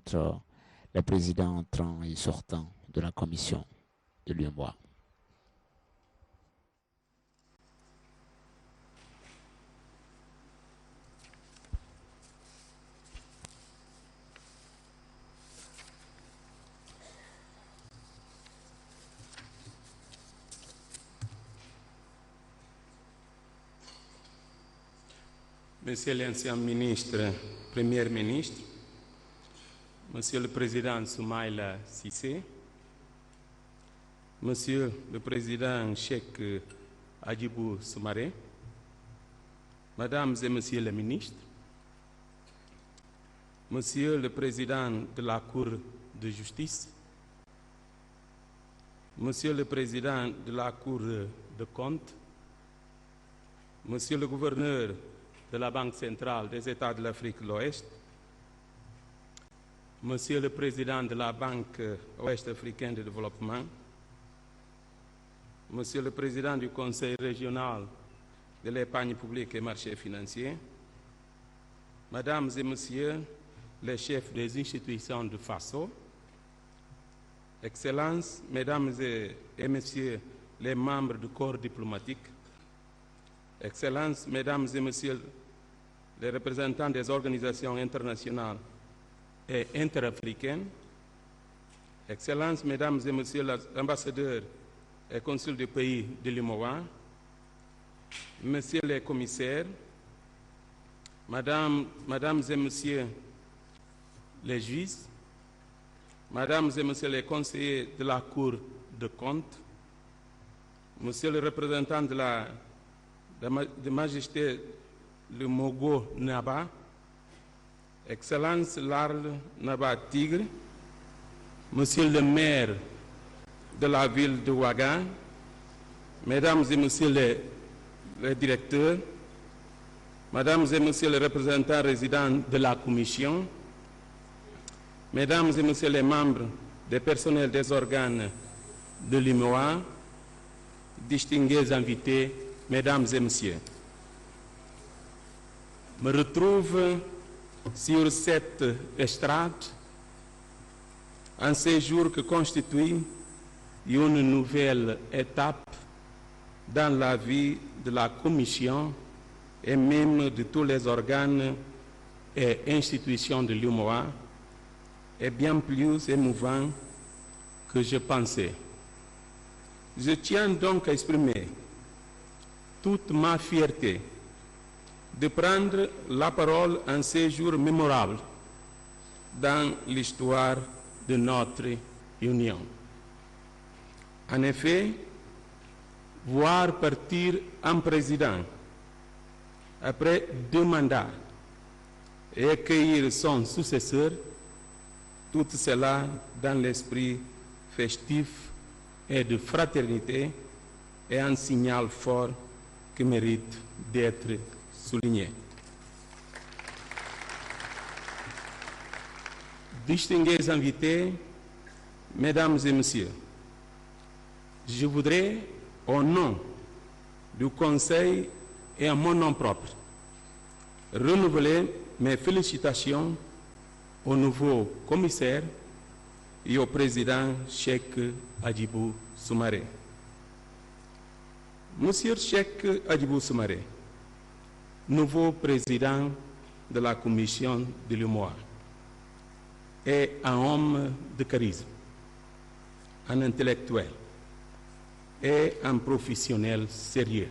entre les présidents entrants et sortants de la commission de l'UEMOA. Monsieur l'ancien ministre, Premier ministre, Monsieur le Président Soumaïla Cissé, Monsieur le Président Cheikh Hadjibou Soumaré, Mesdames et Messieurs les ministres, Monsieur le Président de la Cour de justice, Monsieur le Président de la Cour de comptes, Monsieur le Gouverneur de la Banque centrale des États de l'Afrique de l'Ouest, Monsieur le Président de la Banque ouest-africaine de développement, Monsieur le Président du Conseil régional de l'épargne publique et marchés financiers, Mesdames et Messieurs les chefs des institutions de FASO, Excellences, Mesdames et Messieurs les membres du corps diplomatique, Excellences, Mesdames et Messieurs les représentants des organisations internationales et interafricaines, Excellences, Mesdames et Messieurs les ambassadeurs et consuls du pays de l'UEMOA, Messieurs les commissaires, Mesdames et Messieurs les juges, Mesdames et Messieurs les conseillers de la Cour de comptes, Monsieur le représentant de Majesté le Mogo Naba, Excellence Larle Naba Tigre, Monsieur le maire de la ville de Ouaga, Mesdames et Messieurs les directeurs, Mesdames et Messieurs les représentants résidents de la Commission, Mesdames et Messieurs les membres des personnels des organes de l'UEMOA, distingués invités, Mesdames et Messieurs, me retrouve sur cette estrade en ce jour qui constitue une nouvelle étape dans la vie de la Commission et même de tous les organes et institutions de l'UEMOA, est bien plus émouvant que je pensais. Je tiens donc à exprimer toute ma fierté de prendre la parole en ces jours mémorables dans l'histoire de notre Union. En effet, voir partir un président après 2 mandats et accueillir son successeur, tout cela dans l'esprit festif et de fraternité est un signal fort qui mérite d'être souligné. Distingués invités, Mesdames et Messieurs, je voudrais, au nom du Conseil et en mon nom propre, renouveler mes félicitations au nouveau commissaire et au président Cheikh Hadjibou Soumaré. Monsieur Cheikh Hadjibou Soumaré, nouveau président de la commission de l'UEMOA, est un homme de charisme, un intellectuel et un professionnel sérieux.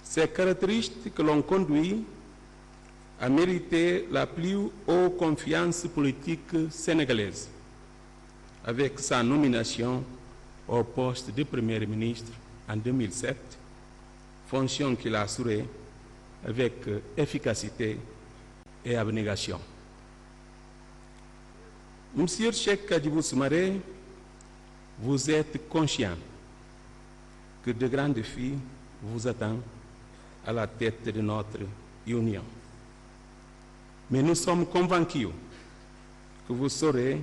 Ces caractéristiques l'ont conduit à mériter la plus haute confiance politique sénégalaise avec sa nomination au poste de Premier ministre en 2007, fonction qu'il a assurée avec efficacité et abnégation. Monsieur Cheikh Hadjibou Soumaré, vous êtes conscient que de grands défis vous attendent à la tête de notre Union. Mais nous sommes convaincus que vous saurez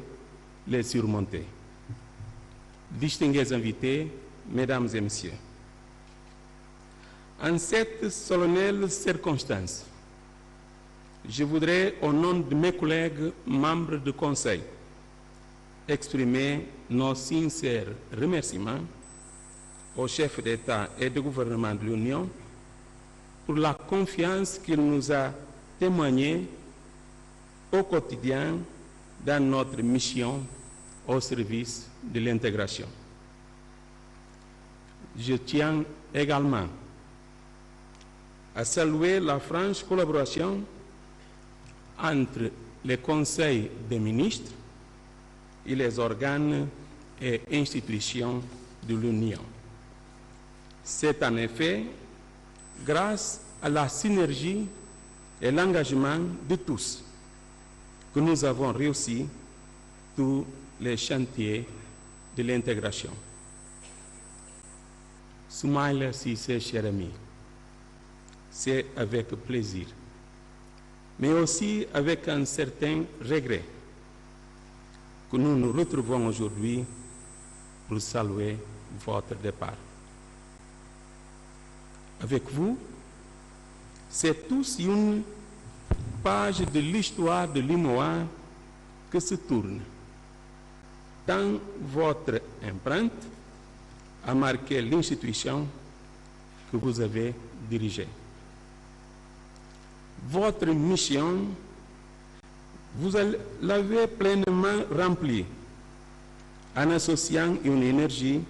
les surmonter. Distingués invités, Mesdames et Messieurs, en cette solennelle circonstance, je voudrais, au nom de mes collègues membres du Conseil, exprimer nos sincères remerciements au chef d'État et de gouvernement de l'Union pour la confiance qu'il nous a témoignée au quotidien dans notre mission au service de l'intégration. Je tiens également à saluer la franche collaboration entre les conseils des ministres et les organes et institutions de l'Union. C'est en effet grâce à la synergie et l'engagement de tous que nous avons réussi tous les chantiers de l'intégration. Soumaïla Cissé, cher ami, c'est avec plaisir, mais aussi avec un certain regret que nous nous retrouvons aujourd'hui pour saluer votre départ. Avec vous, c'est tous une page de l'histoire de l'UMOA que se tourne, tant votre empreinte a marqué l'institution que vous avez dirigée. Votre mission, vous l'avez pleinement remplie en associant une énergie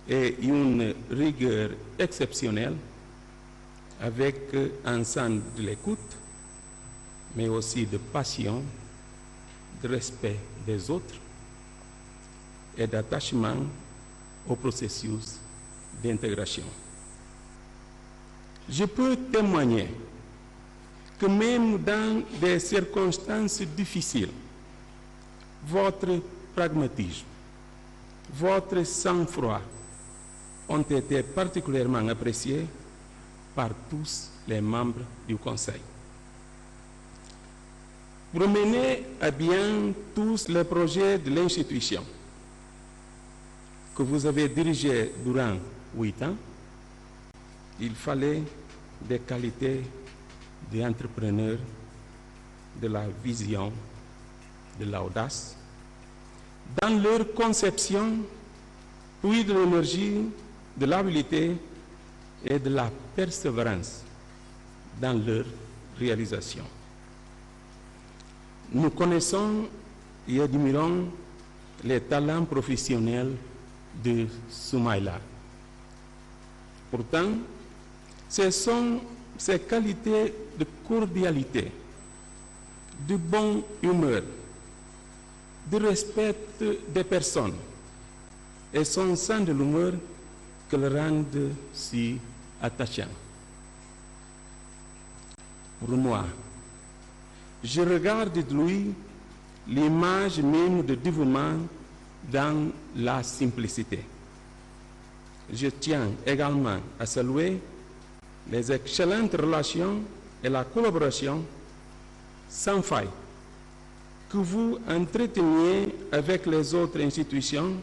et une rigueur exceptionnelle avec un sens de l'écoute, mais aussi de passion, de respect des autres et d'attachement au processus d'intégration. Je peux témoigner que même dans des circonstances difficiles, votre pragmatisme, votre sang-froid ont été particulièrement appréciés par tous les membres du Conseil. Pour mener à bien tous les projets de l'institution que vous avez dirigés durant 8 ans, il fallait des qualités d'entrepreneur, de la vision, de l'audace, dans leur conception, puis de l'énergie, de l'habilité et de la persévérance dans leur réalisation. Nous connaissons et admirons les talents professionnels de Soumaïla. Pourtant, ce sont ces qualités de cordialité, de bonne humeur, de respect des personnes et son sens de l'humeur que le rendent si attachant. Pour moi, je regarde de lui l'image même de dévouement dans la simplicité. Je tiens également à saluer les excellentes relations et la collaboration sans faille que vous entreteniez avec les autres institutions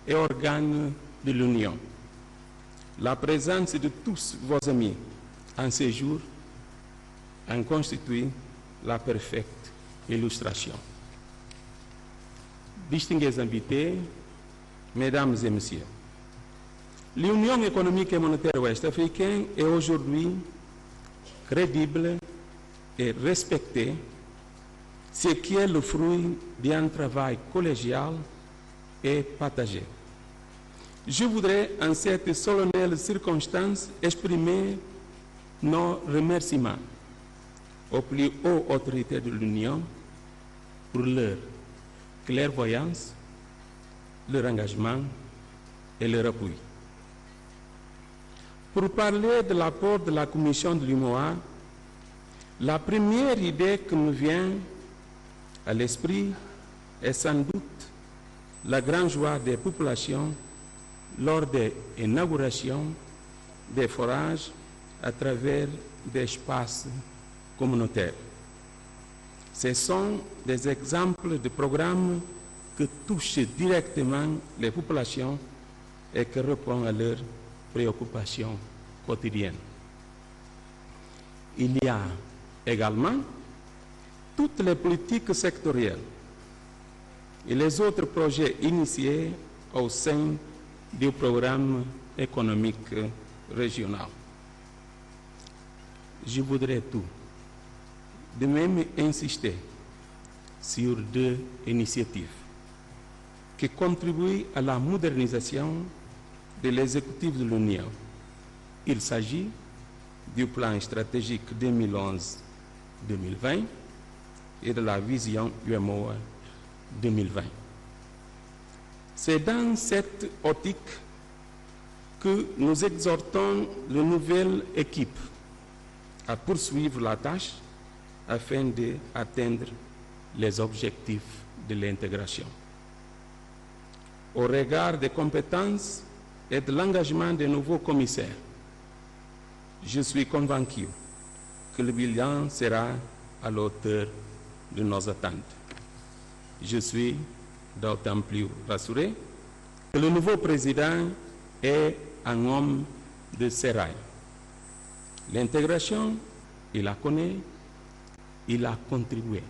et organes de l'Union. La présence de tous vos amis en séjour en constitue la parfaite illustration. Distingués invités, Mesdames et Messieurs, l'Union économique et monétaire ouest-africaine est aujourd'hui crédible et respectée, ce qui est le fruit d'un travail collégial et partagé. Je voudrais, en cette solennelle circonstance, exprimer nos remerciements aux plus hautes autorités de l'Union pour leur clairvoyance, leur engagement et leur appui. Pour parler de l'apport de la Commission de l'UMOA, la première idée qui me vient à l'esprit est sans doute la grande joie des populations lors des inaugurations des forages à travers des espaces communautaires. Ce sont des exemples de programmes qui touchent directement les populations et qui répondent à leurs préoccupations quotidiennes. Il y a également toutes les politiques sectorielles et les autres projets initiés au sein du programme économique régional. Je voudrais tout de même insister sur 2 initiatives qui contribuent à la modernisation de l'exécutif de l'Union. Il s'agit du plan stratégique 2011-2020 et de la vision UMOA 2020. C'est dans cette optique que nous exhortons la nouvelle équipe à poursuivre la tâche afin d'atteindre les objectifs de l'intégration. Au regard des compétences et de l'engagement des nouveaux commissaires, je suis convaincu que le bilan sera à la hauteur de nos attentes. Je suis d'autant plus rassuré que le nouveau président est un homme de sérail. L'intégration, il la connaît, il a contribué.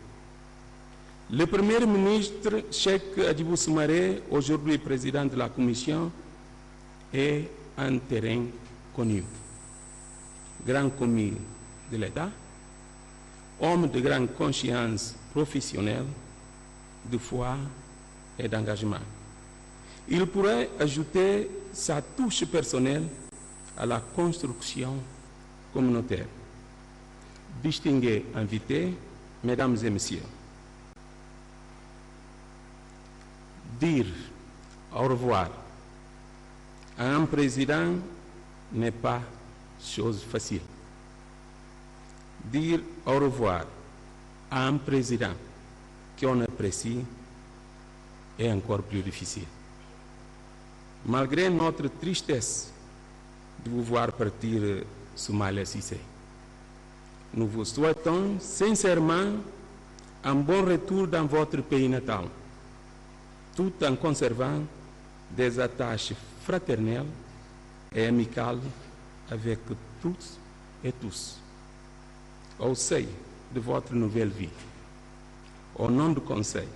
Le Premier ministre, Cheikh Hadjibou Soumaré, aujourd'hui président de la Commission, est un terrain connu. Grand commis de l'État, homme de grande conscience professionnelle, de foi et d'engagement. Il pourrait ajouter sa touche personnelle à la construction communautaire. Distingués invités, mesdames et messieurs, dire au revoir à un président n'est pas chose facile. Dire au revoir à un président qu'on apprécie est encore plus difficile. Malgré notre tristesse de vous voir partir, Soumaïla Cissé, nous vous souhaitons sincèrement un bon retour dans votre pays natal, tout en conservant des attaches fraternelles et amicales avec toutes et tous. Au sein de votre nouvelle vie, au nom du Conseil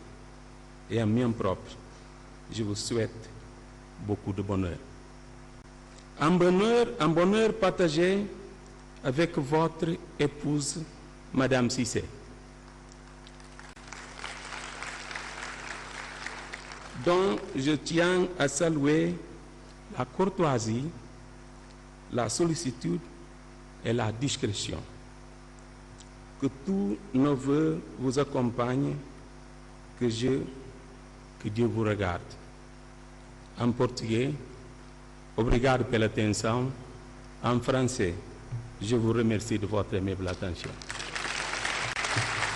et à mien propre, je vous souhaite beaucoup de bonheur. Un bonheur partagé avec votre épouse, Madame Cissé, dont je tiens à saluer la courtoisie, la sollicitude et la discrétion. Que tous nos vœux vous accompagnent, que Dieu vous regarde. En portugais, obrigado pela atenção. En français, je vous remercie de votre aimable attention.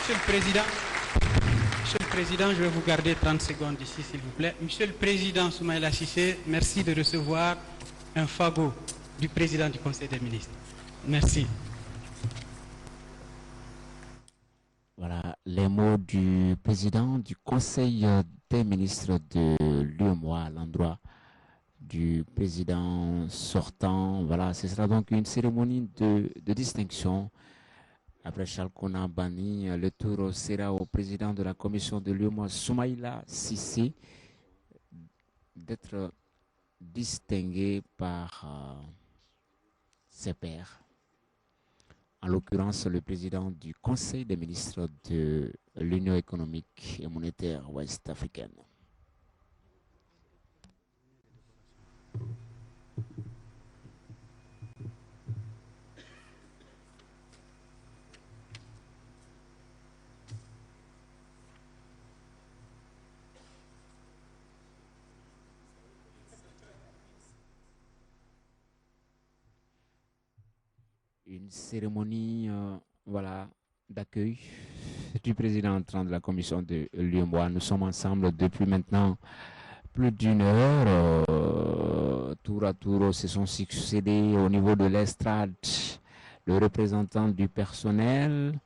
Monsieur le Président, je vais vous garder 30 secondes ici, s'il vous plaît. Monsieur le Président Soumaïla Cissé, merci de recevoir un fagot du Président du Conseil des ministres. Merci. Voilà les mots du président du Conseil des ministres de l'UEMOA à l'endroit du président sortant. Voilà, ce sera donc une cérémonie de distinction. Après Chalkona Bani, le tour sera au président de la commission de l'UEMOA, Soumaïla Cissé, d'être distingué par ses pairs. En l'occurrence, le président du Conseil des ministres de l'Union économique et monétaire ouest-africaine. Une cérémonie voilà, d'accueil du président entrant de la commission de l'UEMOA. Nous sommes ensemble depuis maintenant plus d'une heure. Tour à tour se sont succédés au niveau de l'estrade le représentant du personnel.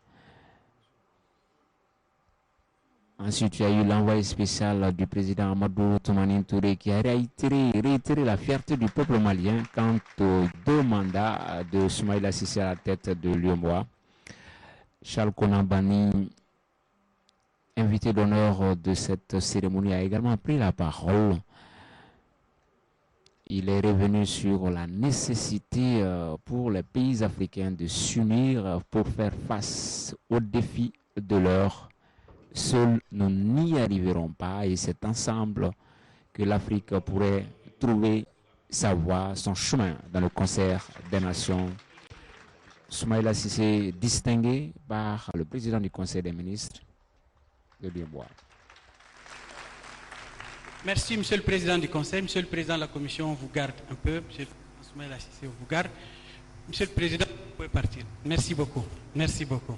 Ensuite, il y a eu l'envoyé spécial du président Amadou Toumani Touré qui a réitéré la fierté du peuple malien quant aux 2 mandats de Soumaïla Cissé à la tête de l'UEMOA. Charles Konambani invité d'honneur de cette cérémonie, a également pris la parole. Il est revenu sur la nécessité pour les pays africains de s'unir pour faire face aux défis de l'heure. Seuls, nous n'y arriverons pas et c'est ensemble que l'Afrique pourrait trouver sa voie, son chemin dans le concert des nations. Soumaïla Cissé, distingué par le président du Conseil des ministres de l'UEMOA. Merci, Monsieur le Président du Conseil. Monsieur le Président de la Commission, on vous garde un peu. Monsieur Soumaïla Cissé, on vous garde. Monsieur le Président, vous pouvez partir. Merci beaucoup. Merci beaucoup.